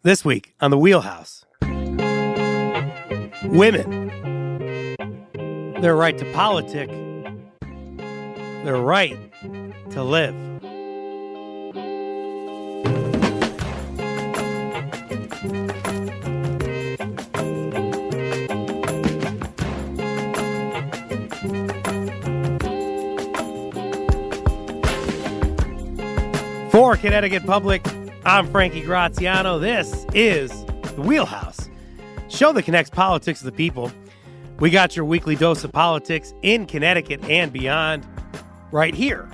This week on The Wheelhouse, women, their right to politic, their right to live. For Connecticut Public, I'm Frankie Graziano. This is The Wheelhouse, show that connects politics to the people. We got your weekly dose of politics in Connecticut and beyond right here.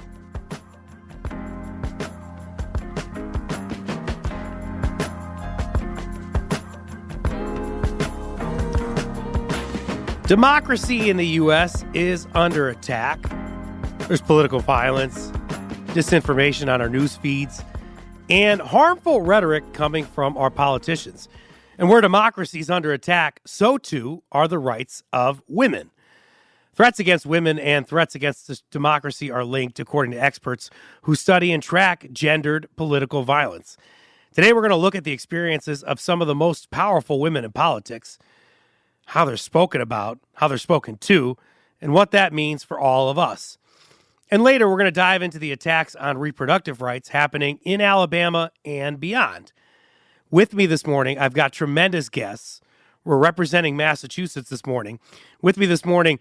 Democracy in the U.S. is under attack. There's political violence, disinformation on our news feeds, and harmful rhetoric coming from our politicians. And where democracy is under attack, so too are the rights of women. Threats against women and threats against democracy are linked, according to experts who study and track gendered political violence. Today, we're going to look at the experiences of some of the most powerful women in politics, how they're spoken about, how they're spoken to, and what that means for all of us. And later, we're going to dive into the attacks on reproductive rights happening in Alabama and beyond. With me this morning, I've got tremendous guests. We're representing Massachusetts this morning. With me this morning,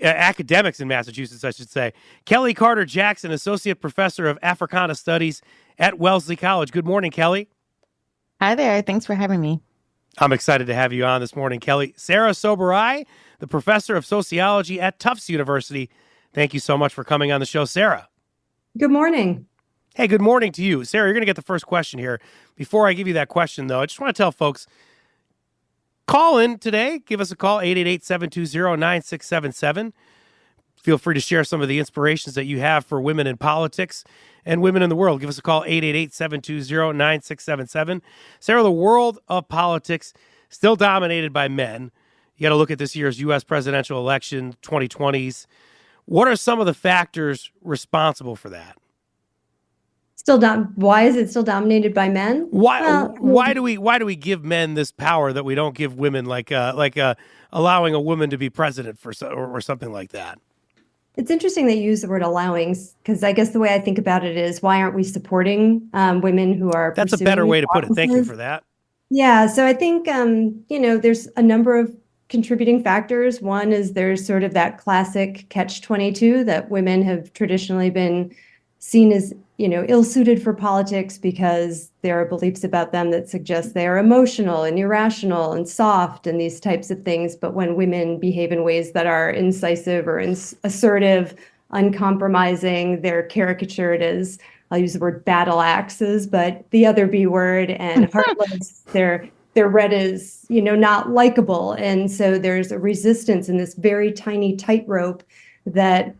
academics in Massachusetts, I should say. Kelly Carter Jackson, Associate Professor of Africana Studies at Wellesley College. Good morning, Kelly. Hi there. Thanks for having me. I'm excited to have you on this morning, Kelly. Sarah Soberai, the Professor of Sociology at Tufts University. Thank you so much for coming on the show, Sarah. Good morning. Hey, good morning to you. Sarah, you're going to get the first question here. Before I give you that question, though, I just want to tell folks, call in today. Give us a call, 888-720-9677. Feel free to share some of the inspirations that you have for women in politics and women in the world. Give us a call, 888-720-9677. Sarah, the world of politics still dominated by men. You got to look at this year's U.S. presidential election, 2020s. What are some of the factors responsible for that? Why is it still dominated by men? Why do we give men this power that we don't give women, like allowing a woman to be president or something like that? It's interesting that you use the word allowing, because I guess the way I think about it is, why aren't we supporting women who are That's a better way to put it. Thank you for that. Yeah, so I think there's a number of contributing factors. One is there's sort of that classic catch-22 that women have traditionally been seen as, ill-suited for politics because there are beliefs about them that suggest they are emotional and irrational and soft and these types of things. But when women behave in ways that are incisive or assertive, uncompromising, they're caricatured as, I'll use the word battle axes, but the other B word, and heartless, they're read as, not likable. And so there's a resistance in this very tiny tightrope that,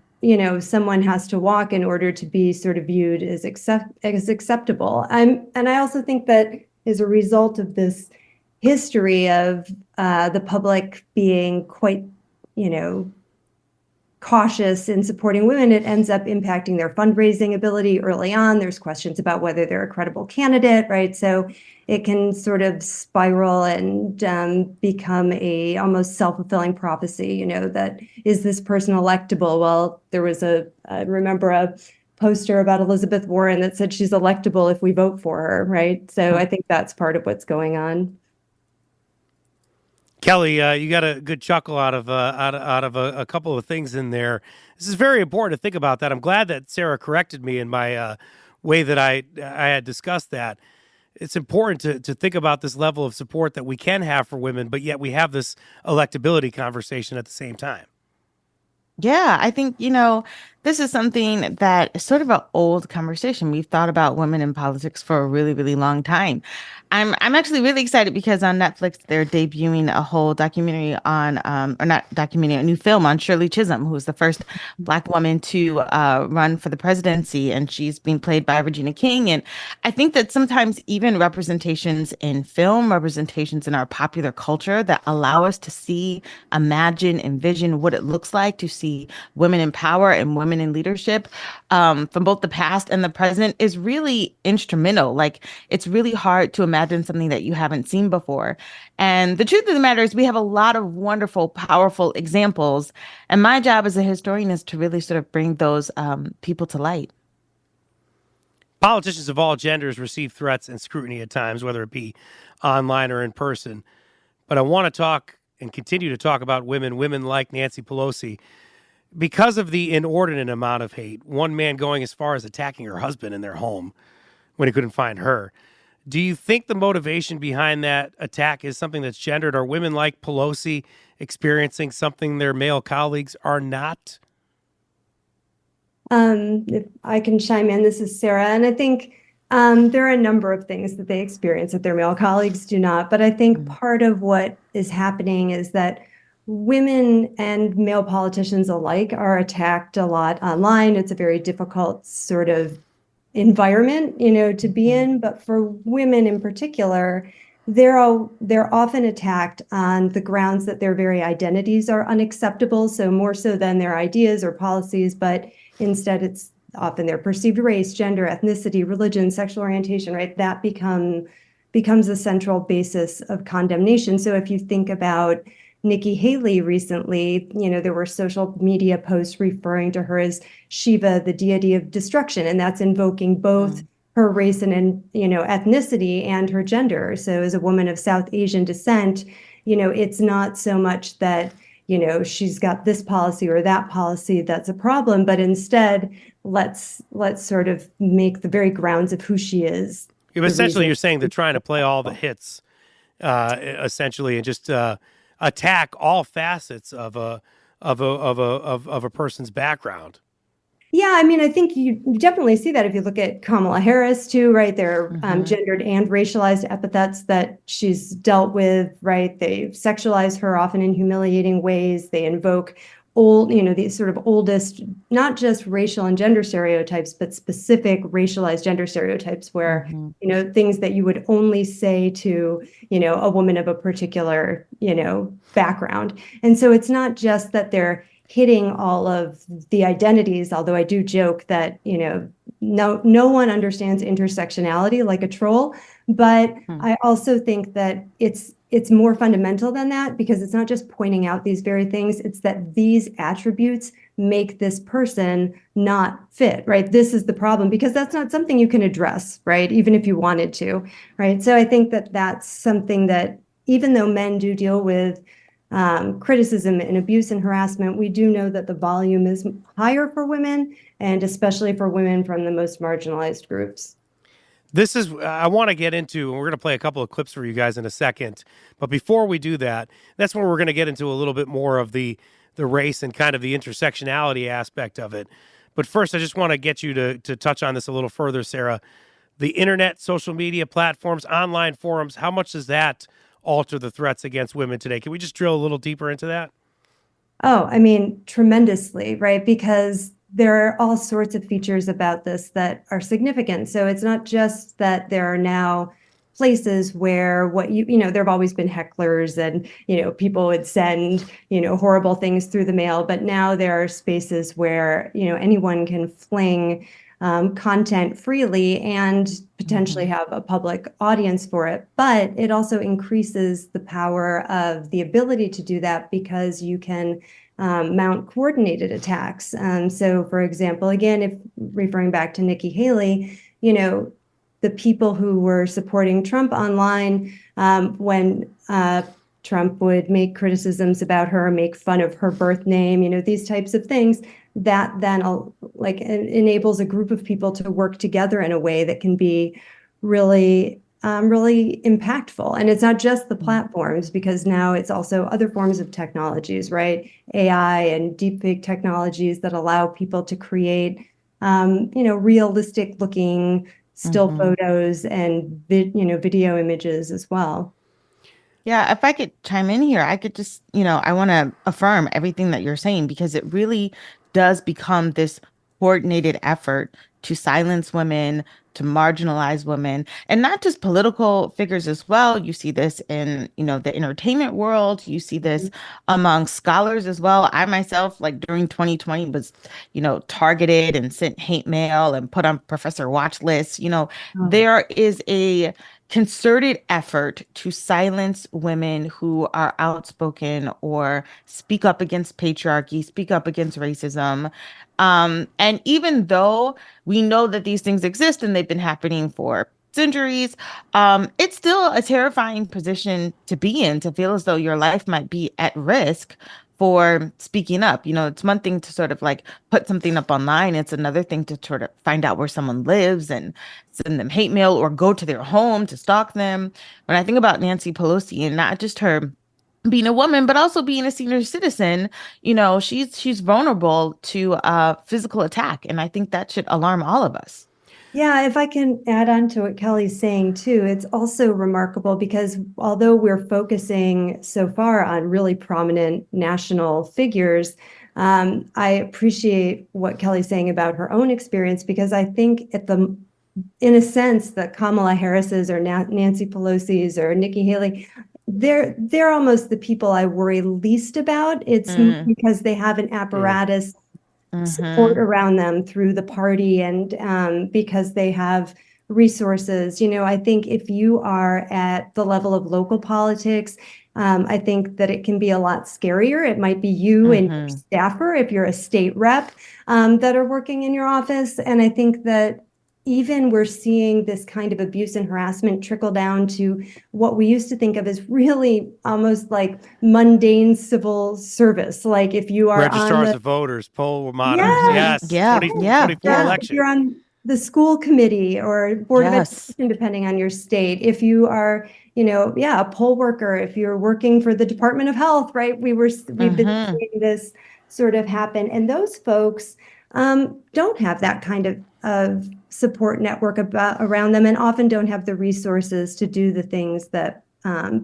someone has to walk in order to be sort of viewed as acceptable. And I also think that as a result of this history of the public being quite, cautious in supporting women, it ends up impacting their fundraising ability early on. There's questions about whether they're a credible candidate, right? So it can sort of spiral and become a almost self-fulfilling prophecy, that is this person electable? Well, there was I remember a poster about Elizabeth Warren that said she's electable if we vote for her, right? So I think that's part of what's going on. Kelly, you got a good chuckle out of a couple of things in there. This is very important to think about that. I'm glad that Sarah corrected me in my way that I had discussed that. It's important to think about this level of support that we can have for women, but yet we have this electability conversation at the same time. Yeah, I think, this is something that is sort of an old conversation. We've thought about women in politics for a really, really long time. I'm actually really excited because on Netflix, they're debuting a whole documentary on, or not documentary, a new film on Shirley Chisholm, who was the first Black woman to run for the presidency. And she's being played by Regina King. And I think that sometimes even representations in film, representations in our popular culture that allow us to see, imagine, envision what it looks like to see women in power and women women in leadership from both the past and the present is really instrumental. Like, it's really hard to imagine something that you haven't seen before. And the truth of the matter is, we have a lot of wonderful, powerful examples. And my job as a historian is to really sort of bring those people to light. Politicians of all genders receive threats and scrutiny at times, whether it be online or in person. But I want to talk and continue to talk about women like Nancy Pelosi, because of the inordinate amount of hate. One man going as far as attacking her husband in their home when he couldn't find her. Do you think the motivation behind that attack is something that's gendered? Are women like Pelosi experiencing something their male colleagues are not? If I can chime in, this is Sarah, and I think there are a number of things that they experience that their male colleagues do not. But I think part of what is happening is that women and male politicians alike are attacked a lot online. It's a very difficult sort of environment, to be in. But for women in particular, they're often attacked on the grounds that their very identities are unacceptable. So more so than their ideas or policies, but instead it's often their perceived race, gender, ethnicity, religion, sexual orientation, right? That becomes a central basis of condemnation. So if you think about Nikki Haley recently, there were social media posts referring to her as Shiva, the deity of destruction, and that's invoking both her race and ethnicity and her gender. So as a woman of South Asian descent, it's not so much that she's got this policy or that policy that's a problem, but instead let's sort of make the very grounds of who she is. Essentially, you're saying they're trying to play all the hits, essentially, and just attack all facets of a person's background. Yeah, I mean, I think you definitely see that if you look at Kamala Harris too, right? There are gendered and racialized epithets that she's dealt with, right? They sexualize her often in humiliating ways. They invoke these sort of oldest, not just racial and gender stereotypes, but specific racialized gender stereotypes where, things that you would only say to, a woman of a particular, background. And so it's not just that they're hitting all of the identities, although I do joke that, no one understands intersectionality like a troll. But I also think that it's more fundamental than that, because it's not just pointing out these very things. It's that these attributes make this person not fit, right? This is the problem, because that's not something you can address, right? Even if you wanted to, right? So I think that that's something that, even though men do deal with criticism and abuse and harassment, we do know that the volume is higher for women, and especially for women from the most marginalized groups. I want to get into, and we're going to play a couple of clips for you guys in a second. But before we do that, that's where we're going to get into a little bit more of the race and kind of the intersectionality aspect of it. But first, I just want to get you to touch on this a little further, Sarah. The internet, social media platforms, online forums, how much does that alter the threats against women today? Can we just drill a little deeper into that? Oh, I mean, tremendously, right? Because there are all sorts of features about this that are significant. So it's not just that there are now places where there have always been hecklers and, people would send, horrible things through the mail, but now there are spaces where, anyone can fling content freely and potentially have a public audience for it. But it also increases the power of the ability to do that, because you can mount coordinated attacks. So, for example, again, if referring back to Nikki Haley, the people who were supporting Trump online, when Trump would make criticisms about her, make fun of her birth name, these types of things, that then enables a group of people to work together in a way that can be really really impactful. And it's not just the platforms, because now it's also other forms of technologies, right? AI and deepfake technologies that allow people to create, realistic looking still photos and video images as well. Yeah, if I could chime in here, I could just, I want to affirm everything that you're saying, because it really does become this coordinated effort to silence women, to marginalize women, and not just political figures as well. You see this in, the entertainment world. You see this among scholars as well. I myself, like during 2020, was, targeted and sent hate mail and put on professor watch lists. Oh. There is a concerted effort to silence women who are outspoken or speak up against patriarchy, speak up against racism. And even though we know that these things exist and they've been happening for centuries, it's still a terrifying position to be in, to feel as though your life might be at risk for speaking up. It's one thing to sort of like put something up online. It's another thing to sort of find out where someone lives and send them hate mail or go to their home to stalk them. When I think about Nancy Pelosi and not just her being a woman, but also being a senior citizen, she's vulnerable to physical attack. And I think that should alarm all of us. Yeah, if I can add on to what Kelly's saying too, it's also remarkable because although we're focusing so far on really prominent national figures, I appreciate what Kelly's saying about her own experience, because I think in a sense, the Kamala Harris's or Nancy Pelosi's or Nikki Haley, they're almost the people I worry least about. It's because they have an apparatus support around them through the party, and because they have resources. I think if you are at the level of local politics, I think that it can be a lot scarier. It might be you and your staffer, if you're a state rep, that are working in your office. And I think that even we're seeing this kind of abuse and harassment trickle down to what we used to think of as really almost like mundane civil service. Like if you are registrars on of voters, poll monitors, yes, 24 election. If you're on the school committee or board of education, depending on your state, if you are, a poll worker, if you're working for the Department of Health, right? We've been seeing this sort of happen, and those folks don't have that kind of support network around them, and often don't have the resources to do the things that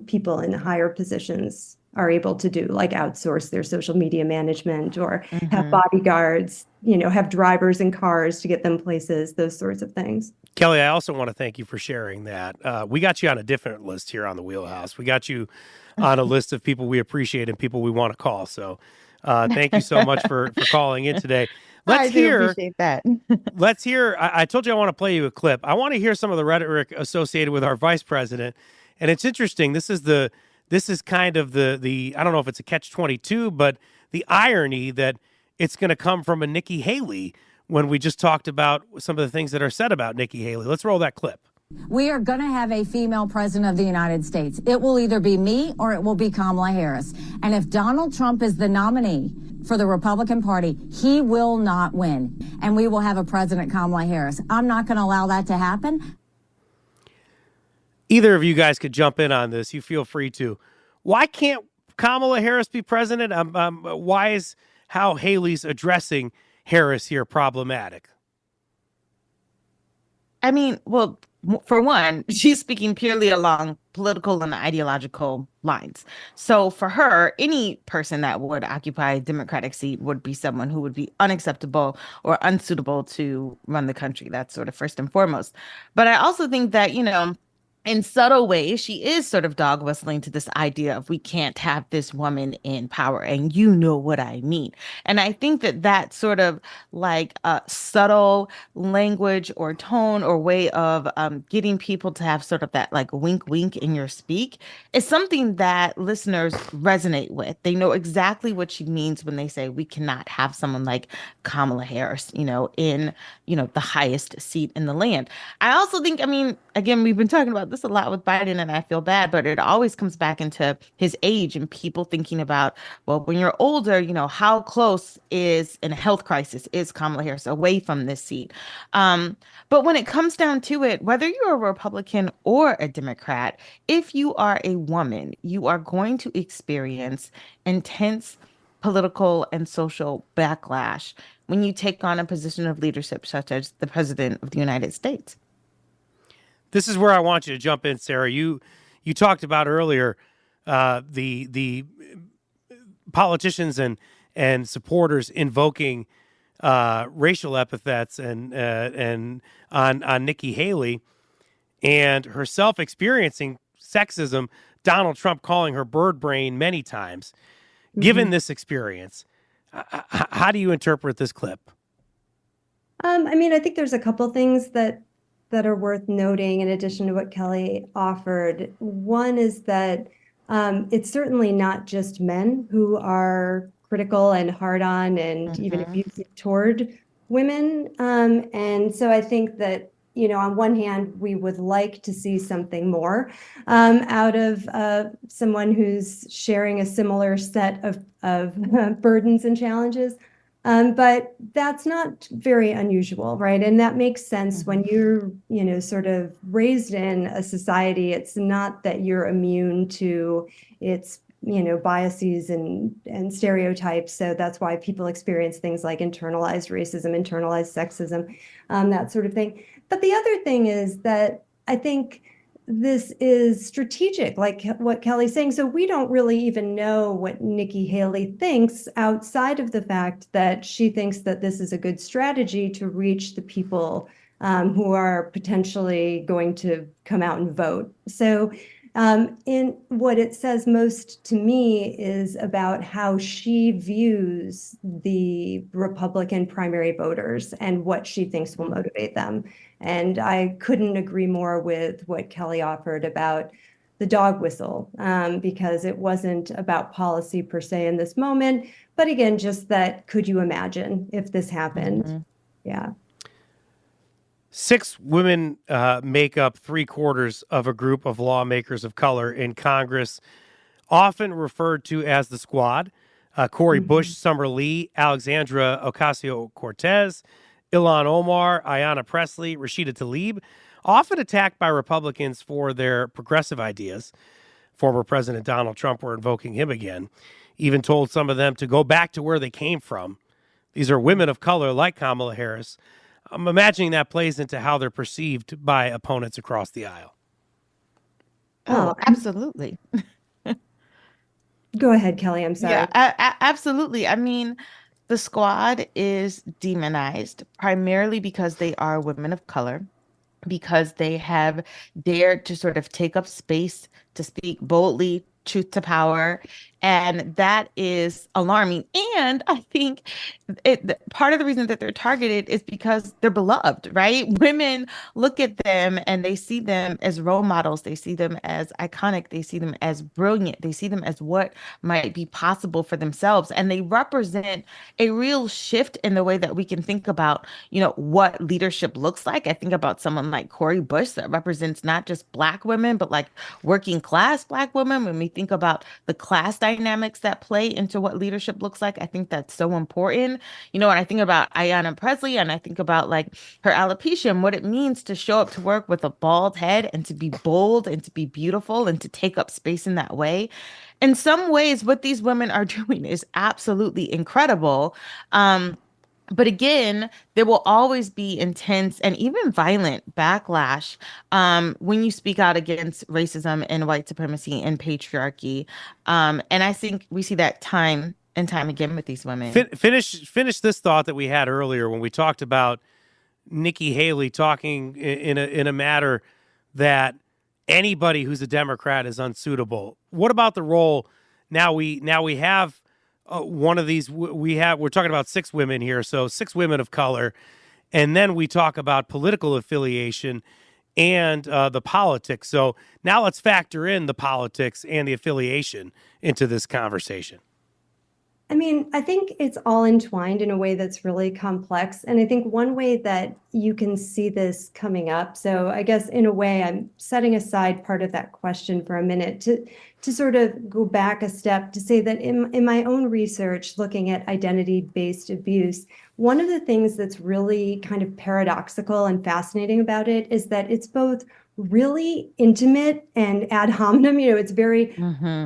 people in higher positions are able to do, like outsource their social media management or have bodyguards, have drivers in cars to get them places, those sorts of things. Kelly, I also want to thank you for sharing that. We got you on a different list here on the Wheelhouse. We got you on a list of people we appreciate and people we want to call. So thank you so much for calling in today. I do appreciate that. Let's hear. I told you I want to play you a clip. I want to hear some of the rhetoric associated with our vice president. And it's interesting. This is kind of the I don't know if it's a catch-22, but the irony that it's going to come from a Nikki Haley when we just talked about some of the things that are said about Nikki Haley. Let's roll that clip. We are going to have a female president of the United States. It will either be me or it will be Kamala Harris. And if Donald Trump is the nominee for the Republican Party, he will not win. And we will have a President Kamala Harris. I'm not going to allow that to happen. Either of you guys could jump in on this. You feel free to. Why can't Kamala Harris be president? Why is how Haley's addressing Harris here problematic? I mean, well, for one, she's speaking purely along political and ideological lines. So for her, any person that would occupy a Democratic seat would be someone who would be unacceptable or unsuitable to run the country. That's sort of first and foremost. But I also think that, in subtle ways, she is sort of dog whistling to this idea of we can't have this woman in power. And you know what I mean. And I think that sort of like subtle language or tone or way of getting people to have sort of that like wink, wink in your speak is something that listeners resonate with. They know exactly what she means when they say we cannot have someone like Kamala Harris, in, the highest seat in the land. I also think, again, we've been talking about this a lot with Biden, and I feel bad, but it always comes back into his age and people thinking about, well, when you're older, how close is in a health crisis is Kamala Harris away from this seat. But when it comes down to it, whether you're a Republican or a Democrat, if you are a woman, you are going to experience intense political and social backlash when you take on a position of leadership such as the President of the United States. This is where I want you to jump in, Sarah. You talked about earlier the politicians and supporters invoking racial epithets and on Nikki Haley, and herself experiencing sexism, Donald Trump calling her bird brain many times. Given this experience, how do you interpret this clip? I mean, I think there's a couple things that are worth noting in addition to what Kelly offered. One is that it's certainly not just men who are critical and hard on and even abusive toward women. And so I think that, you know, on one hand, we would like to see something more out of someone who's sharing a similar set of burdens and challenges. But that's not very unusual, right? And that makes sense when you're, you know, sort of raised in a society. It's not that you're immune to its, you know, biases and stereotypes. So that's why people experience things like internalized racism, internalized sexism, that sort of thing. But the other thing is that I think this is strategic, like what Kelly's saying. So we don't really even know what Nikki Haley thinks outside of the fact that she thinks that this is a good strategy to reach the people who are potentially going to come out and vote. So in what it says most to me is about how she views the Republican primary voters and what she thinks will motivate them. And I couldn't agree more with what Kelly offered about the dog whistle, because it wasn't about policy per se in this moment. But again, just that, could you imagine if this happened? Yeah. 6 women make up 3/4 of a group of lawmakers of color in Congress, often referred to as the Squad. Cori Bush, Summer Lee, Alexandra Ocasio-Cortez, Ilhan Omar, Ayanna Pressley, Rashida Tlaib, often attacked by Republicans for their progressive ideas. Former President Donald Trump, we're invoking him again, even told some of them to go back to where they came from. These are women of color like Kamala Harris. I'm imagining that plays into how they're perceived by opponents across the aisle. Oh, absolutely. Go ahead, Kelly. I'm sorry. Yeah, absolutely. I mean, the Squad is demonized primarily because they are women of color, because they have dared to sort of take up space to speak boldly, truth to power. And that is alarming. And I think part of the reason that they're targeted is because they're beloved, right? Women look at them and they see them as role models. They see them as iconic. They see them as brilliant. They see them as what might be possible for themselves. And they represent a real shift in the way that we can think about, you know, what leadership looks like. I think about someone like Cori Bush that represents not just Black women, but like working class Black women. When we think about the class dynamics that play into what leadership looks like, I think that's so important. You know, when I think about Ayanna Pressley and I think about like her alopecia and what it means to show up to work with a bald head and to be bold and to be beautiful and to take up space in that way. In some ways, what these women are doing is absolutely incredible. But again, there will always be intense and even violent backlash when you speak out against racism and white supremacy and patriarchy. And I think we see that time and time again with these women. Finish this thought that we had earlier when we talked about Nikki Haley talking in a matter that anybody who's a Democrat is unsuitable. What about the role now we have one of these? We're talking about 6 women here, so 6 women of color, and then we talk about political affiliation and the politics. So now let's factor in the politics and the affiliation into this conversation. I mean, I think it's all entwined in a way that's really complex. And I think one way that you can see this coming up, so I guess in a way, I'm setting aside part of that question for a minute to sort of go back a step to say that in my own research, looking at identity-based abuse, one of the things that's really kind of paradoxical and fascinating about it is that it's both really intimate and ad hominem, you know, it's very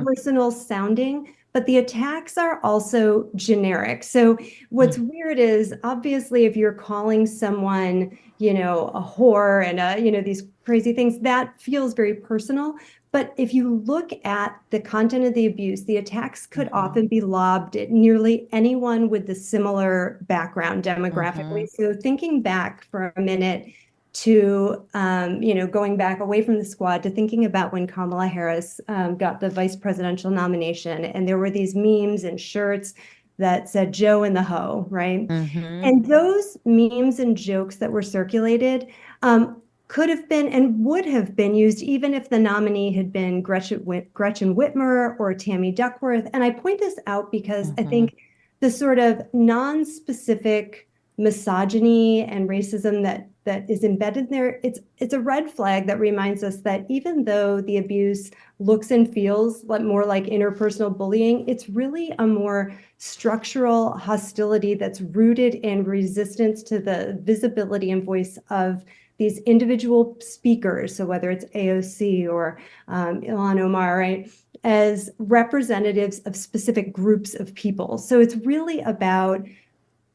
personal sounding, but the attacks are also generic. So what's weird is obviously if you're calling someone, you know, a whore and, you know, these crazy things. That feels very personal. But if you look at the content of the abuse, the attacks could often be lobbed at nearly anyone with a similar background demographically. So thinking back for a minute to, going back away from the squad to thinking about when Kamala Harris got the vice presidential nomination, and there were these memes and shirts that said Joe and the Hoe, right? And those memes and jokes that were circulated could have been and would have been used even if the nominee had been Gretchen Whitmer or Tammy Duckworth. And I point this out because I think the sort of non-specific misogyny and racism that is embedded there, it's a red flag that reminds us that even though the abuse looks and feels more like interpersonal bullying, it's really a more structural hostility that's rooted in resistance to the visibility and voice of these individual speakers, so whether it's AOC or Ilhan Omar, right, as representatives of specific groups of people. So it's really about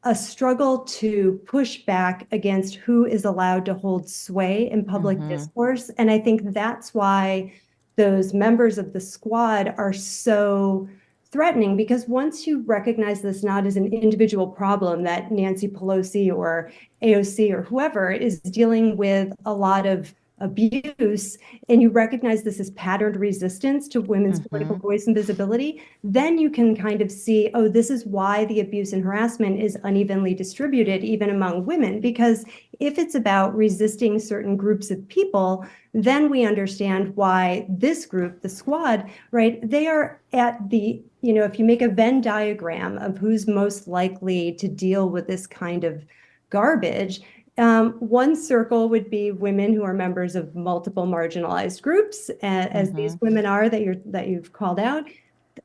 a struggle to push back against who is allowed to hold sway in public discourse. And I think that's why those members of the squad are so threatening, because once you recognize this not as an individual problem that Nancy Pelosi or AOC or whoever is dealing with a lot of abuse, and you recognize this as patterned resistance to women's political voice and visibility, then you can kind of see, oh, this is why the abuse and harassment is unevenly distributed even among women. Because if it's about resisting certain groups of people, then we understand why this group, the squad, right, they are at the, if you make a Venn diagram of who's most likely to deal with this kind of garbage, one circle would be women who are members of multiple marginalized groups, as these women are that you've called out.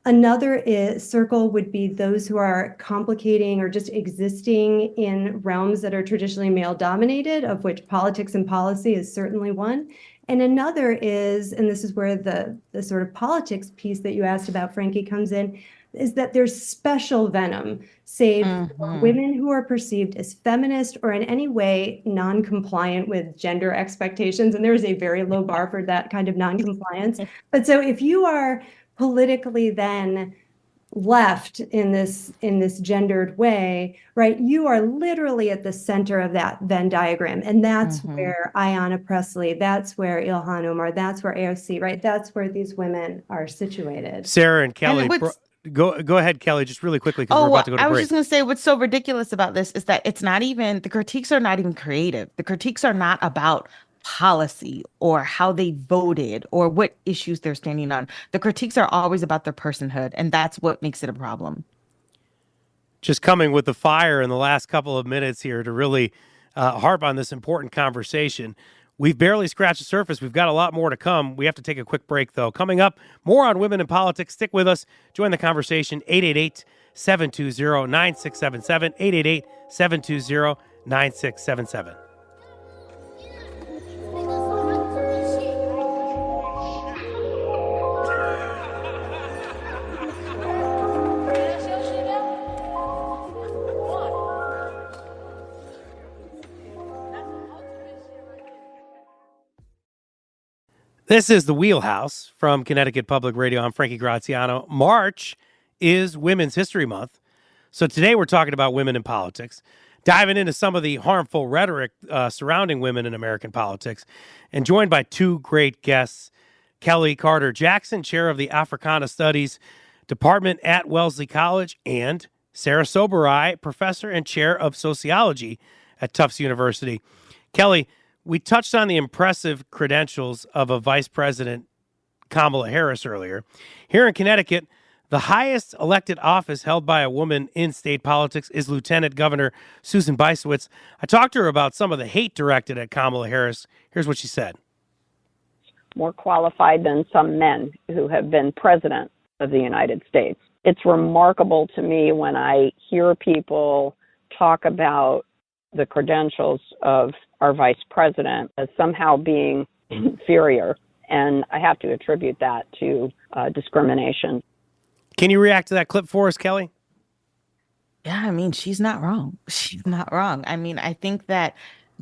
Another circle would be those who are complicating or just existing in realms that are traditionally male dominated, of which politics and policy is certainly one. And another is, and this is where the sort of politics piece that you asked about, Frankie, comes in, is that there's special venom saved for women who are perceived as feminist or in any way non-compliant with gender expectations. And there's a very low bar for that kind of non-compliance. But so if you are politically then left in this gendered way, right, you are literally at the center of that Venn diagram. And that's where Ayanna Pressley, that's where Ilhan Omar, that's where AOC, right, that's where these women are situated. Sarah and Kelly, go ahead, Kelly, just really quickly, because we're about to go to break. I was just going to say, what's so ridiculous about this is that it's not even, the critiques are not even creative. The critiques are not about policy or how they voted or what issues they're standing on. The critiques are always about their personhood, and that's what makes it a problem. Just coming with the fire in the last couple of minutes here to really harp on this important conversation. We've barely scratched the surface. We've got a lot more to come. We have to take a quick break, though. Coming up, more on women in politics. Stick with us. Join the conversation. 888-720-9677. 888-720-9677. This is The Wheelhouse from Connecticut Public Radio. I'm Frankie Graziano. March is Women's History Month. So today we're talking about women in politics, diving into some of the harmful rhetoric surrounding women in American politics, and joined by two great guests, Kelly Carter Jackson, chair of the Africana Studies Department at Wellesley College, and Sarah Soberai, professor and chair of sociology at Tufts University. Kelly, we touched on the impressive credentials of a Vice President Kamala Harris earlier. Here in Connecticut, the highest elected office held by a woman in state politics is Lieutenant Governor Susan Bysiewicz. I talked to her about some of the hate directed at Kamala Harris. Here's what she said. More qualified than some men who have been president of the United States. It's remarkable to me when I hear people talk about the credentials of our vice president as somehow being inferior. And I have to attribute that to discrimination. Can you react to that clip for us, Kelly? Yeah, I mean, she's not wrong. She's not wrong. I mean, I think that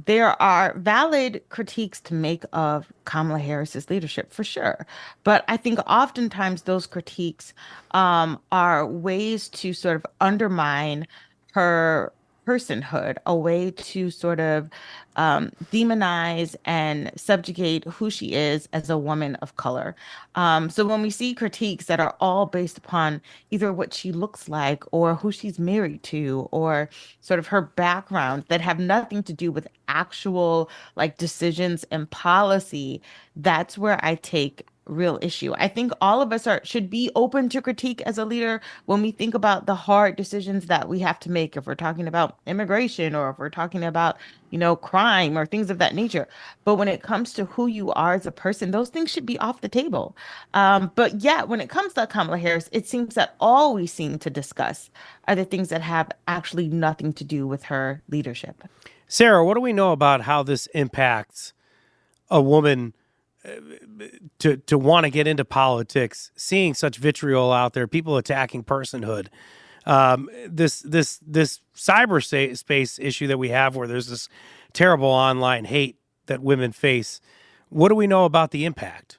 there are valid critiques to make of Kamala Harris's leadership for sure. But I think oftentimes those critiques are ways to sort of undermine her personhood, a way to sort of demonize and subjugate who she is as a woman of color. So when we see critiques that are all based upon either what she looks like or who she's married to or sort of her background that have nothing to do with actual like decisions and policy, that's where I take real issue. I think all of us are should be open to critique as a leader when we think about the hard decisions that we have to make if we're talking about immigration or if we're talking about, crime or things of that nature. But when it comes to who you are as a person, those things should be off the table. But yet, when it comes to Kamala Harris, it seems that all we seem to discuss are the things that have actually nothing to do with her leadership. Sarah, what do we know about how this impacts a woman to want to get into politics, seeing such vitriol out there, people attacking personhood? This cyberspace issue that we have, where there's this terrible online hate that women face. What do we know about the impact?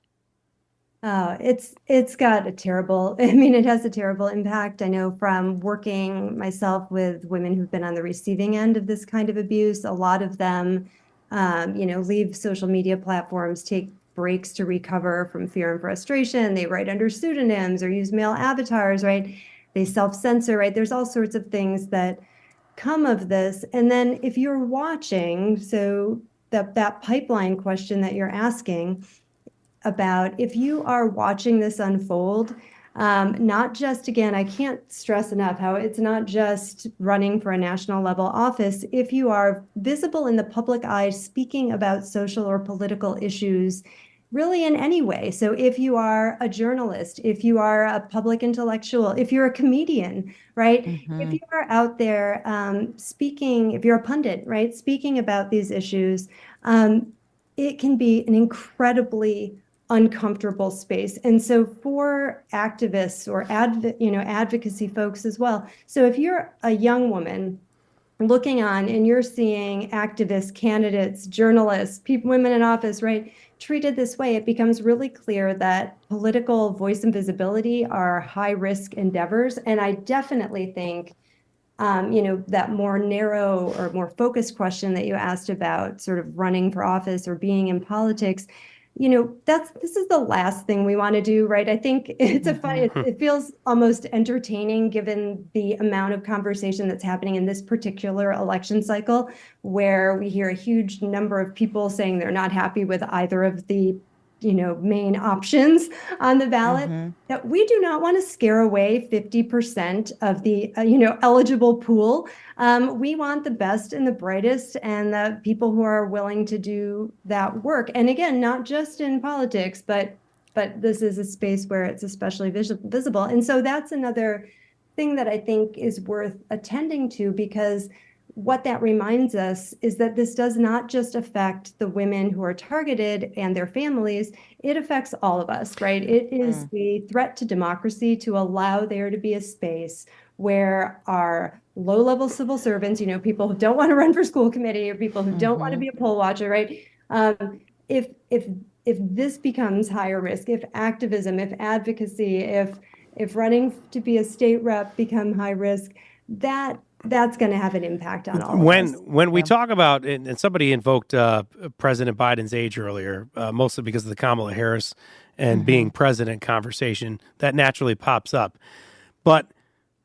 Oh, it's got a terrible, I mean, it has a terrible impact. I know from working myself with women who've been on the receiving end of this kind of abuse, a lot of them, leave social media platforms, take breaks to recover from fear and frustration. They write under pseudonyms or use male avatars, right? They self-censor, right? There's all sorts of things that come of this. And then if you're watching, so that pipeline question that you're asking, about if you are watching this unfold, not just, again, I can't stress enough how it's not just running for a national level office. If you are visible in the public eye, speaking about social or political issues, really in any way. So if you are a journalist, if you are a public intellectual, if you're a comedian, right? If you are out there speaking, if you're a pundit, right? Speaking about these issues, it can be an incredibly uncomfortable space. And so for activists or advocacy folks as well. So if you're a young woman looking on and you're seeing activists, candidates, journalists, people, women in office, right, treated this way, it becomes really clear that political voice and visibility are high risk endeavors. And I definitely think that more narrow or more focused question that you asked about sort of running for office or being in politics, this is the last thing we want to do, right? I think it's it feels almost entertaining given the amount of conversation that's happening in this particular election cycle, where we hear a huge number of people saying they're not happy with either of the main options on the ballot, that we do not want to scare away 50% of the, eligible pool. We want the best and the brightest and the people who are willing to do that work. And again, not just in politics, but this is a space where it's especially visible. And so that's another thing that I think is worth attending to, because what that reminds us is that this does not just affect the women who are targeted and their families, it affects all of us, right? It is a threat to democracy to allow there to be a space where our low-level civil servants, people who don't want to run for school committee or people who don't want to be a poll watcher, right? If this becomes higher risk, if activism, if advocacy, if running to be a state rep become high risk, that's going to have an impact on all of us. When we talk about, and somebody invoked President Biden's age earlier, mostly because of the Kamala Harris and being president conversation, that naturally pops up. But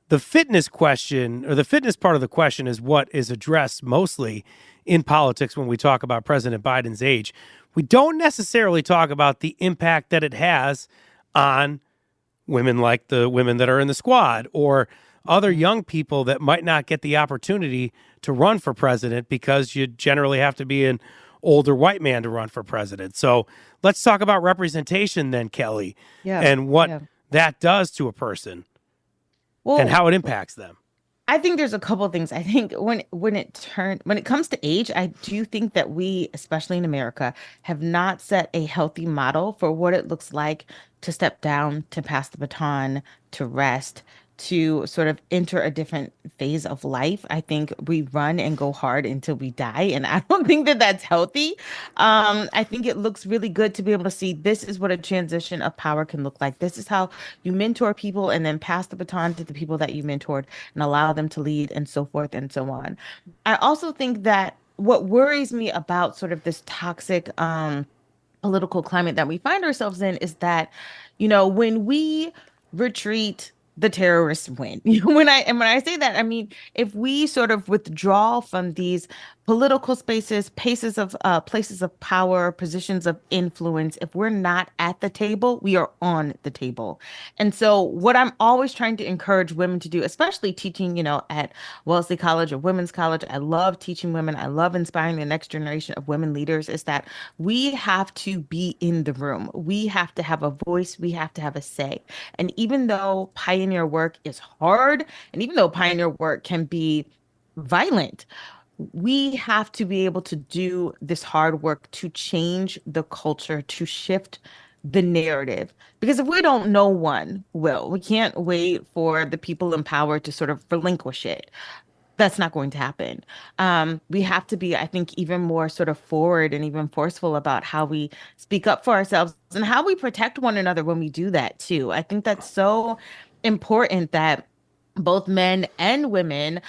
the fitness question, or the fitness part of the question, is what is addressed mostly in politics when we talk about President Biden's age. We don't necessarily talk about the impact that it has on women like the women that are in the squad, or other young people that might not get the opportunity to run for president because you generally have to be an older white man to run for president. So let's talk about representation then, Kelly, and what that does to a person and how it impacts them. I think there's a couple of things. I think when it comes to age, I do think that we, especially in America, have not set a healthy model for what it looks like to step down, to pass the baton, to rest, to sort of enter a different phase of life. I think we run and go hard until we die, and I don't think that that's healthy. I think it looks really good to be able to see this is what a transition of power can look like. This is how you mentor people and then pass the baton to the people that you mentored and allow them to lead and so forth and so on. I also think that what worries me about sort of this toxic political climate that we find ourselves in is that, when we retreat, the terrorists win. When I say that, I mean if we sort of withdraw from these political spaces, places of power, positions of influence, if we're not at the table, we are on the table. And so, what I'm always trying to encourage women to do, especially teaching, at Wellesley College or Women's College, I love teaching women. I love inspiring the next generation of women leaders. Is that we have to be in the room. We have to have a voice. We have to have a say. And even though pioneer work is hard, and even though pioneer work can be violent, we have to be able to do this hard work to change the culture, to shift the narrative. Because if we don't, no one will. We can't wait for the people in power to sort of relinquish it. That's not going to happen. We have to be, I think, even more sort of forward and even forceful about how we speak up for ourselves and how we protect one another when we do that too. I think that's so important that both men and women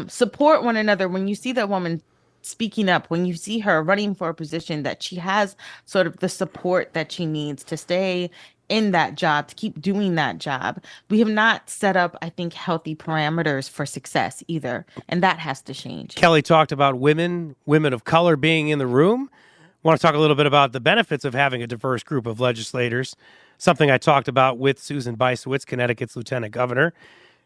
support one another. When you see that woman speaking up, when you see her running for a position, that she has sort of the support that she needs to stay in that job, to keep doing that job. We have not set up, I think, healthy parameters for success either. And that has to change. Kelly talked about women of color being in the room. I want to talk a little bit about the benefits of having a diverse group of legislators, something I talked about with Susan Bysiewicz, Connecticut's lieutenant governor.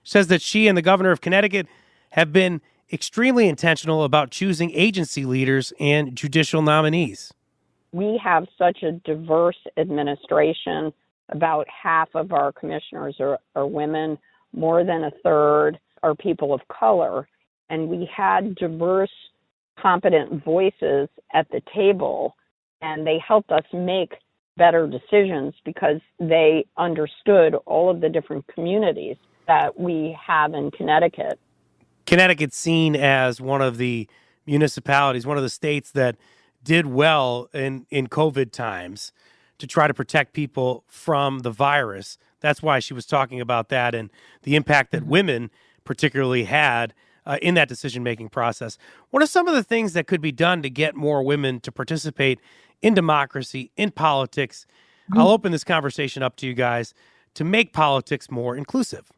Says that she and the governor of Connecticut have been extremely intentional about choosing agency leaders and judicial nominees. We have such a diverse administration. About half of our commissioners are women, more than a third are people of color. And we had diverse, competent voices at the table, and they helped us make better decisions because they understood all of the different communities that we have in Connecticut. Connecticut's seen as one of the municipalities, one of the states that did well in COVID times to try to protect people from the virus. That's why she was talking about that and the impact that women particularly had in that decision-making process. What are some of the things that could be done to get more women to participate in democracy, in politics? I'll open this conversation up to you guys to make politics more inclusive.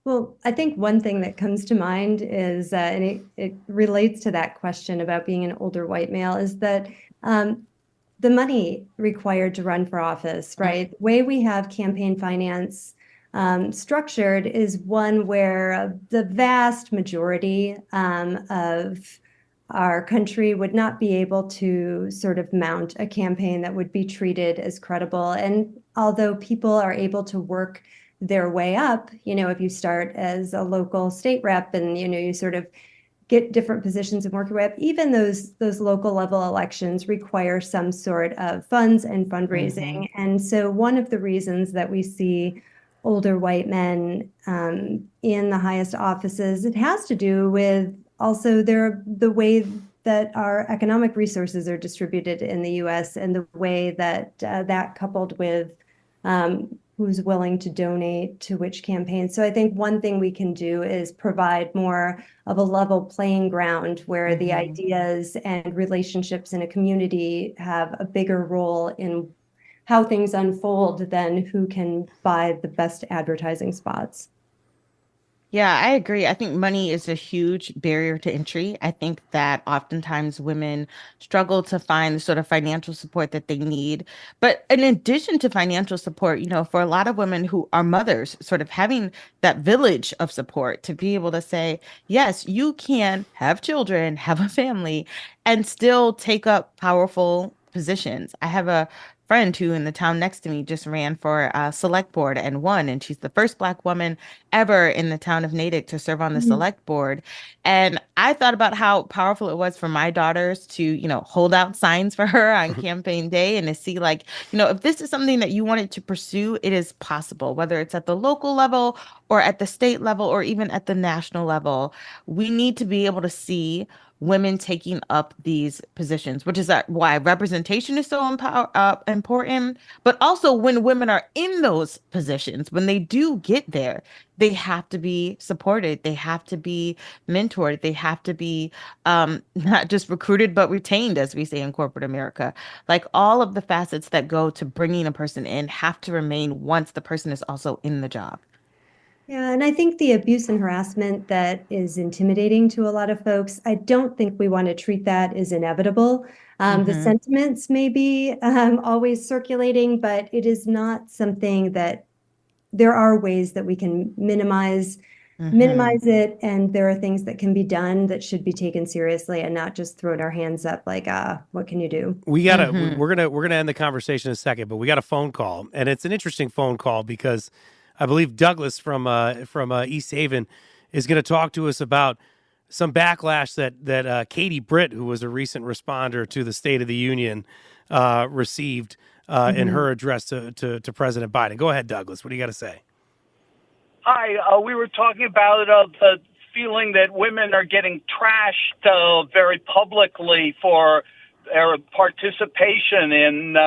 Well, I think one thing that comes to mind is, and it relates to that question about being an older white male, is that the money required to run for office, right? The way we have campaign finance structured is one where the vast majority of our country would not be able to sort of mount a campaign that would be treated as credible. And although people are able to work their way up, if you start as a local state rep and, you sort of get different positions and work your way up, even those local level elections require some sort of funds and fundraising. Mm-hmm. And so one of the reasons that we see older white men in the highest offices, it has to do with also the way that our economic resources are distributed in the U.S. and the way that that coupled with who's willing to donate to which campaign. So I think one thing we can do is provide more of a level playing ground where the ideas and relationships in a community have a bigger role in how things unfold than who can buy the best advertising spots. Yeah, I agree. I think money is a huge barrier to entry. I think that oftentimes women struggle to find the sort of financial support that they need. But in addition to financial support, for a lot of women who are mothers, sort of having that village of support to be able to say, yes, you can have children, have a family, and still take up powerful positions. I have a friend who in the town next to me just ran for select board and won. And she's the first Black woman ever in the town of Natick to serve on the select board. And I thought about how powerful it was for my daughters to, hold out signs for her on campaign day and to see like, if this is something that you wanted to pursue, it is possible, whether it's at the local level or at the state level or even at the national level. We need to be able to see women taking up these positions, which is why representation is so important. But also when women are in those positions, when they do get there, they have to be supported. They have to be mentored. They have to be not just recruited, but retained, as we say in corporate America. Like all of the facets that go to bringing a person in have to remain once the person is also in the job. Yeah, and I think the abuse and harassment that is intimidating to a lot of folks, I don't think we want to treat that as inevitable. The sentiments may be always circulating, but it is not something that there are ways that we can minimize it, and there are things that can be done that should be taken seriously and not just thrown our hands up like, what can you do? We're gonna end the conversation in a second, but we got a phone call, and it's an interesting phone call because I believe Douglas from East Haven is going to talk to us about some backlash that Katie Britt, who was a recent responder to the State of the Union, received in her address to President Biden. Go ahead, Douglas. What do you got to say? Hi. We were talking about the feeling that women are getting trashed very publicly for their participation in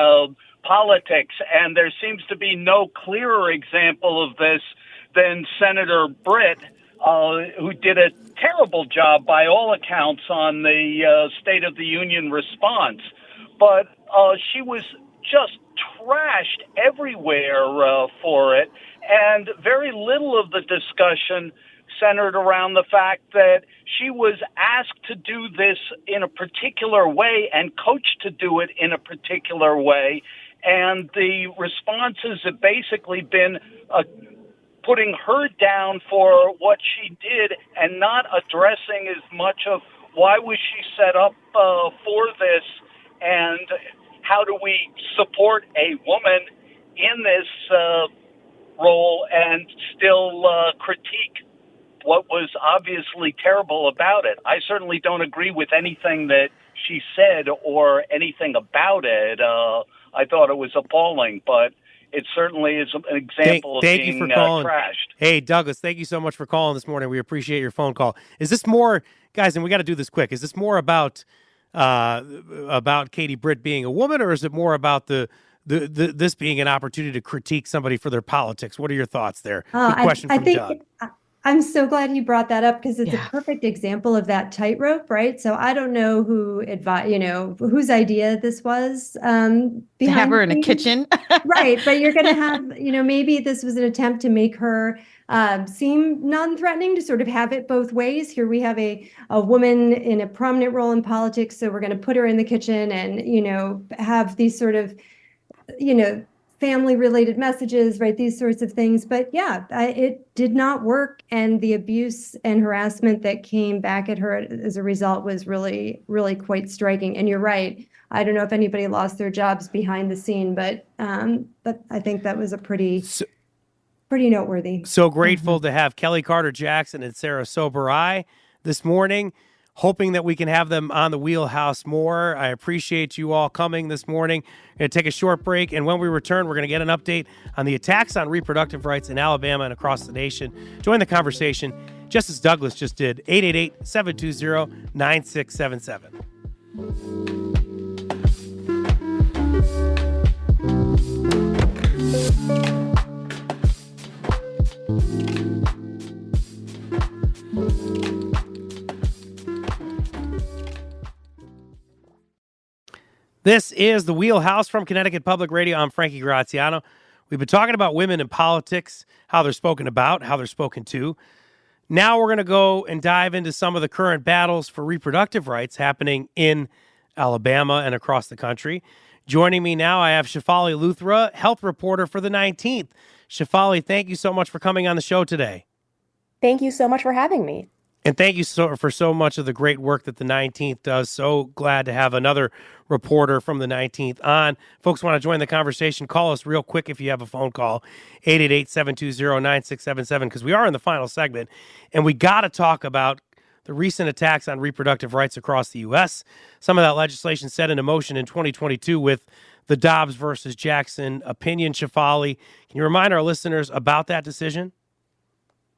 politics, and there seems to be no clearer example of this than Senator Britt, who did a terrible job by all accounts on the State of the Union response. But she was just trashed everywhere for it, and very little of the discussion centered around the fact that she was asked to do this in a particular way and coached to do it in a particular way. And the responses have basically been putting her down for what she did and not addressing as much of why was she set up for this and how do we support a woman in this role and still critique what was obviously terrible about it. I certainly don't agree with anything that she said or anything about it. I thought it was appalling, but it certainly is an example of being trashed. Hey, Douglas, thank you so much for calling this morning. We appreciate your phone call. Is this more, guys, and we got to do this quick, is this more about Katie Britt being a woman, or is it more about this being an opportunity to critique somebody for their politics? What are your thoughts there? Good question from Doug. I'm so glad you brought that up because it's a perfect example of that tightrope, right? So I don't know whose idea this was. To have her in a kitchen. Right. But you're going to have, maybe this was an attempt to make her seem non-threatening, to sort of have it both ways. Here we have a woman in a prominent role in politics. So we're going to put her in the kitchen and, have these sort of, family related messages, right? These sorts of things. But yeah, it did not work. And the abuse and harassment that came back at her as a result was really, really quite striking. And you're right. I don't know if anybody lost their jobs behind the scene, but I think that was a pretty noteworthy. So grateful to have Kelly Carter Jackson and Sarah Soberai this morning. Hoping that we can have them on the wheelhouse more. I appreciate you all coming this morning. We're going to take a short break, and when we return, we're going to get an update on the attacks on reproductive rights in Alabama and across the nation. Join the conversation, just as Douglas just did, 888-720-9677. This is the Wheelhouse from Connecticut Public Radio. I'm Frankie Graziano. We've been talking about women in politics, how they're spoken about, how they're spoken to. Now we're going to go and dive into some of the current battles for reproductive rights happening in Alabama and across the country. Joining me now, I have Shefali Luthra, health reporter for the 19th. Shefali, thank you so much for coming on the show today. Thank you so much for having me. And thank you for so much of the great work that the 19th does. So glad to have another reporter from the 19th on. Folks want to join the conversation, call us real quick if you have a phone call, 888-720-9677, because we are in the final segment, and we got to talk about the recent attacks on reproductive rights across the U.S. Some of that legislation set into motion in 2022 with the Dobbs versus Jackson opinion. Shafali, can you remind our listeners about that decision?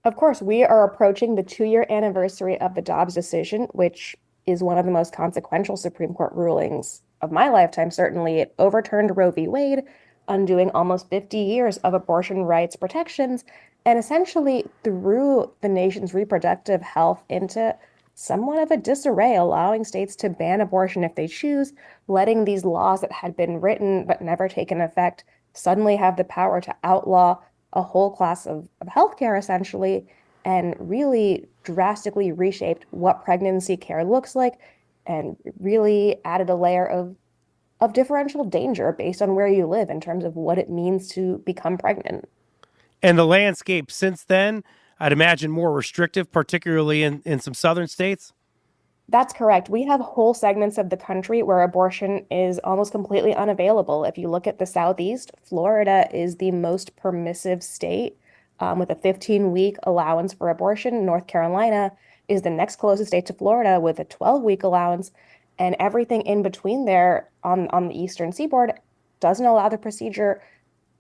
Of course, we are approaching the 2-year anniversary of the Dobbs decision, which is one of the most consequential Supreme Court rulings of my lifetime. Certainly, it overturned Roe v. Wade, undoing almost 50 years of abortion rights protections, and essentially threw the nation's reproductive health into somewhat of a disarray, allowing states to ban abortion if they choose, letting these laws that had been written but never taken effect suddenly have the power to outlaw a whole class of healthcare, essentially, and really drastically reshaped what pregnancy care looks like and really added a layer of differential danger based on where you live in terms of what it means to become pregnant. And the landscape since then, I'd imagine more restrictive, particularly in some southern states? That's correct. We have whole segments of the country where abortion is almost completely unavailable. If you look at the Southeast, Florida is the most permissive state with a 15-week allowance for abortion. North Carolina is the next closest state to Florida with a 12-week allowance. And everything in between there on the Eastern Seaboard doesn't allow the procedure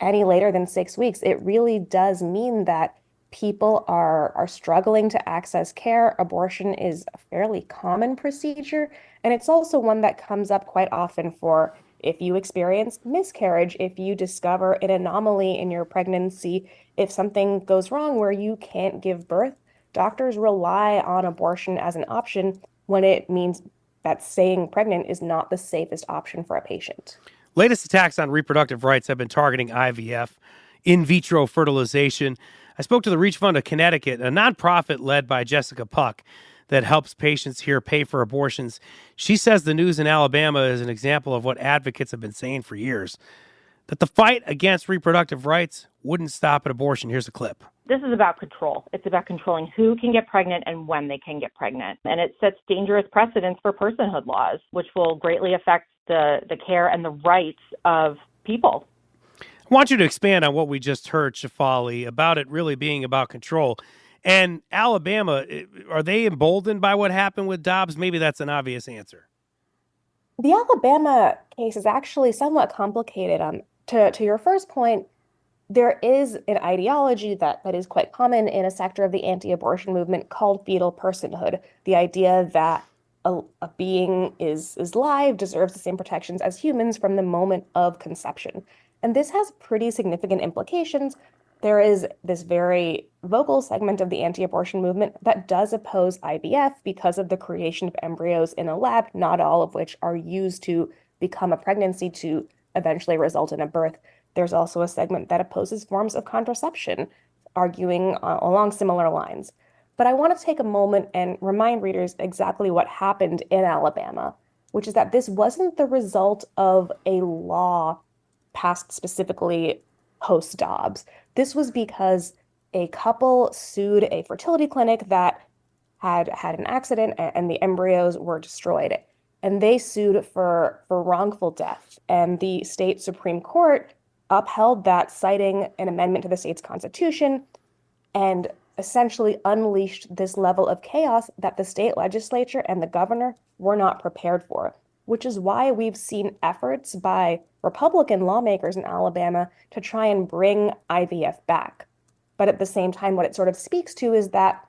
any later than 6 weeks. It really does mean that people are struggling to access care. Abortion is a fairly common procedure, and it's also one that comes up quite often for if you experience miscarriage, if you discover an anomaly in your pregnancy, if something goes wrong where you can't give birth, doctors rely on abortion as an option when it means that staying pregnant is not the safest option for a patient. Latest attacks on reproductive rights have been targeting IVF, in vitro fertilization. I spoke to the Reach Fund of Connecticut, a nonprofit led by Jessica Puck that helps patients here pay for abortions. She says the news in Alabama is an example of what advocates have been saying for years, that the fight against reproductive rights wouldn't stop at abortion. Here's a clip. This is about control. It's about controlling who can get pregnant and when they can get pregnant. And it sets dangerous precedents for personhood laws, which will greatly affect the care and the rights of people. I want you to expand on what we just heard, Shafali, about it really being about control. And Alabama, are they emboldened by what happened with Dobbs? Maybe that's an obvious answer. The Alabama case is actually somewhat complicated. To your first point, there is an ideology that is quite common in a sector of the anti-abortion movement called fetal personhood. The idea that a being is live, deserves the same protections as humans from the moment of conception. And this has pretty significant implications. There is this very vocal segment of the anti-abortion movement that does oppose IVF because of the creation of embryos in a lab, not all of which are used to become a pregnancy to eventually result in a birth. There's also a segment that opposes forms of contraception, arguing along similar lines. But I want to take a moment and remind readers exactly what happened in Alabama, which is that this wasn't the result of a law passed specifically post-Dobbs. This was because a couple sued a fertility clinic that had an accident and the embryos were destroyed. And they sued for wrongful death. And the state Supreme Court upheld that, citing an amendment to the state's constitution, and essentially unleashed this level of chaos that the state legislature and the governor were not prepared for, which is why we've seen efforts by Republican lawmakers in Alabama to try and bring IVF back. But at the same time, what it sort of speaks to is that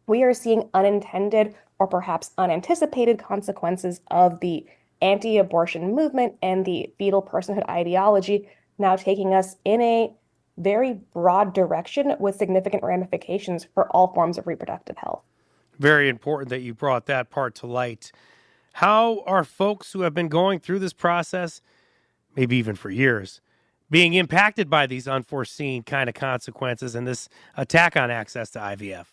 we are seeing unintended or perhaps unanticipated consequences of the anti-abortion movement and the fetal personhood ideology now taking us in a very broad direction with significant ramifications for all forms of reproductive health. Very important that you brought that part to light. How are folks who have been going through this process, maybe even for years, being impacted by these unforeseen kind of consequences and this attack on access to IVF?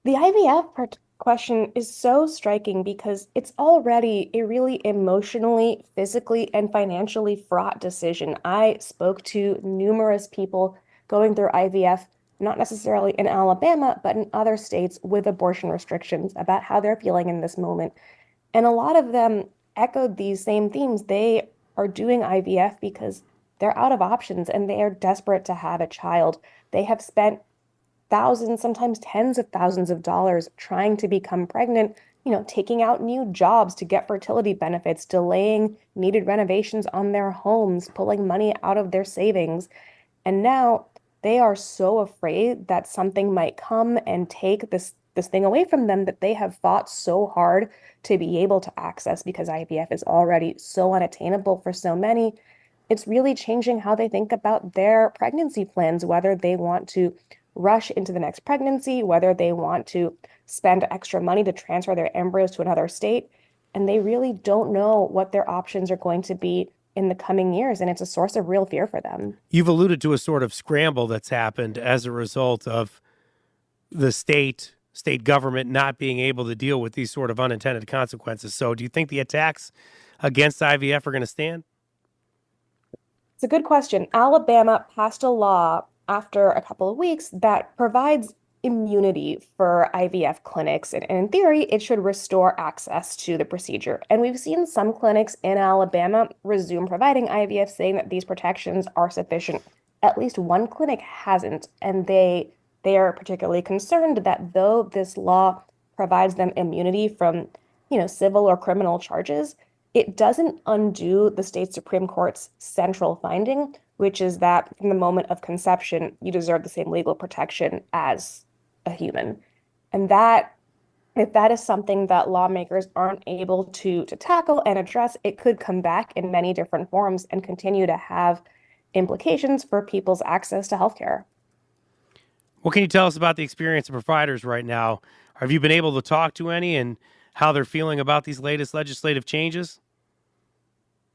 The IVF question is so striking because it's already a really emotionally, physically, and financially fraught decision. I spoke to numerous people going through IVF not necessarily in Alabama, but in other states with abortion restrictions about how they're feeling in this moment. And a lot of them echoed these same themes. They are doing IVF because they're out of options and they are desperate to have a child. They have spent thousands, sometimes tens of thousands of dollars trying to become pregnant, taking out new jobs to get fertility benefits, delaying needed renovations on their homes, pulling money out of their savings. And now they are so afraid that something might come and take this thing away from them that they have fought so hard to be able to access because IVF is already so unattainable for so many. It's really changing how they think about their pregnancy plans, whether they want to rush into the next pregnancy, whether they want to spend extra money to transfer their embryos to another state. And they really don't know what their options are going to be in the coming years. And it's a source of real fear for them. You've alluded to a sort of scramble that's happened as a result of the state government not being able to deal with these sort of unintended consequences. So do you think the attacks against IVF are going to stand? It's a good question. Alabama passed a law after a couple of weeks that provides immunity for IVF clinics. And in theory, it should restore access to the procedure. And we've seen some clinics in Alabama resume providing IVF, saying that these protections are sufficient. At least one clinic hasn't, and they are particularly concerned that though this law provides them immunity from, civil or criminal charges, it doesn't undo the state Supreme Court's central finding, which is that from the moment of conception, you deserve the same legal protection as a human. And that, if that is something that lawmakers aren't able to tackle and address, it could come back in many different forms and continue to have implications for people's access to healthcare. What can you tell us about the experience of providers right now? Have you been able to talk to any and how they're feeling about these latest legislative changes?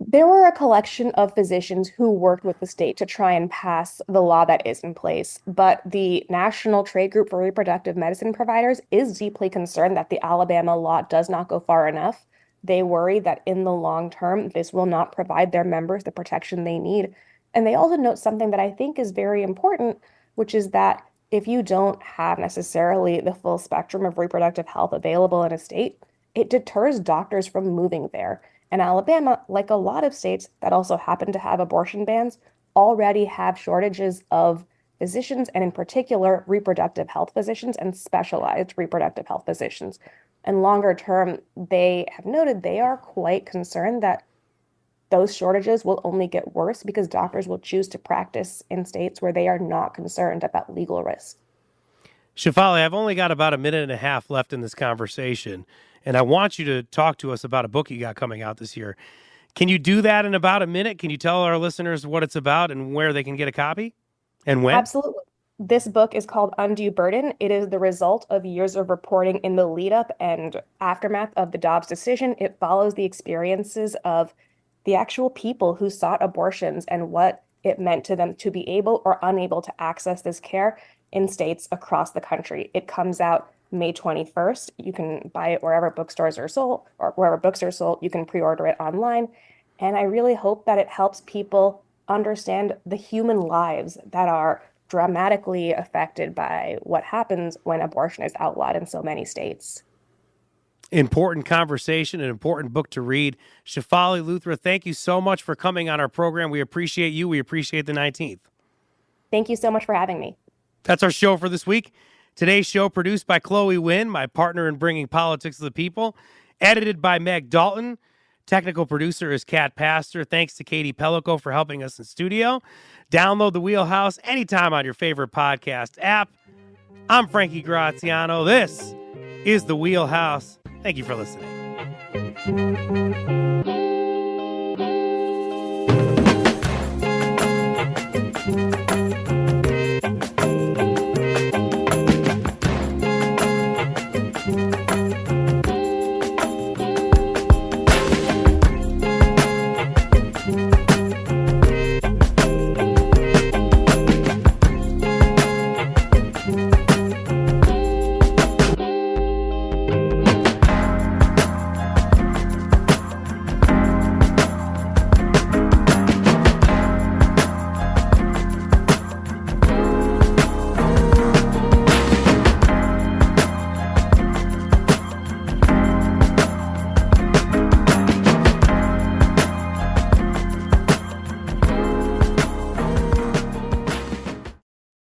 There were a collection of physicians who worked with the state to try and pass the law that is in place, but the National Trade Group for Reproductive Medicine Providers is deeply concerned that the Alabama law does not go far enough. They worry that in the long term, this will not provide their members the protection they need. And they also note something that I think is very important, which is that if you don't have necessarily the full spectrum of reproductive health available in a state, it deters doctors from moving there. And Alabama, like a lot of states that also happen to have abortion bans, already have shortages of physicians, and in particular, reproductive health physicians and specialized reproductive health physicians. And longer term, they have noted they are quite concerned that those shortages will only get worse because doctors will choose to practice in states where they are not concerned about legal risk. Shefali, I've only got about a minute and a half left in this conversation, and I want you to talk to us about a book you got coming out this year. Can you do that in about a minute? Can you tell our listeners what it's about and where they can get a copy and when? Absolutely. This book is called Undue Burden. It is the result of years of reporting in the lead up and aftermath of the Dobbs decision. It follows the experiences of the actual people who sought abortions and what it meant to them to be able or unable to access this care in states across the country. It comes out May 21st. You can buy it wherever bookstores are sold, or wherever books are sold. You can pre-order it online. And I really hope that it helps people understand the human lives that are dramatically affected by what happens when abortion is outlawed in so many states. Important conversation, an important book to read. Shefali Luthra, thank you so much for coming on our program. We appreciate you. We appreciate the 19th. Thank you so much for having me. That's our show for this week. Today's show produced by Chloe Wynn, my partner in bringing politics to the people. Edited by Meg Dalton. Technical producer is Kat Pastor. Thanks to Katie Pellico for helping us in studio. Download The Wheelhouse anytime on your favorite podcast app. I'm Frankie Graziano. This is The Wheelhouse. Thank you for listening.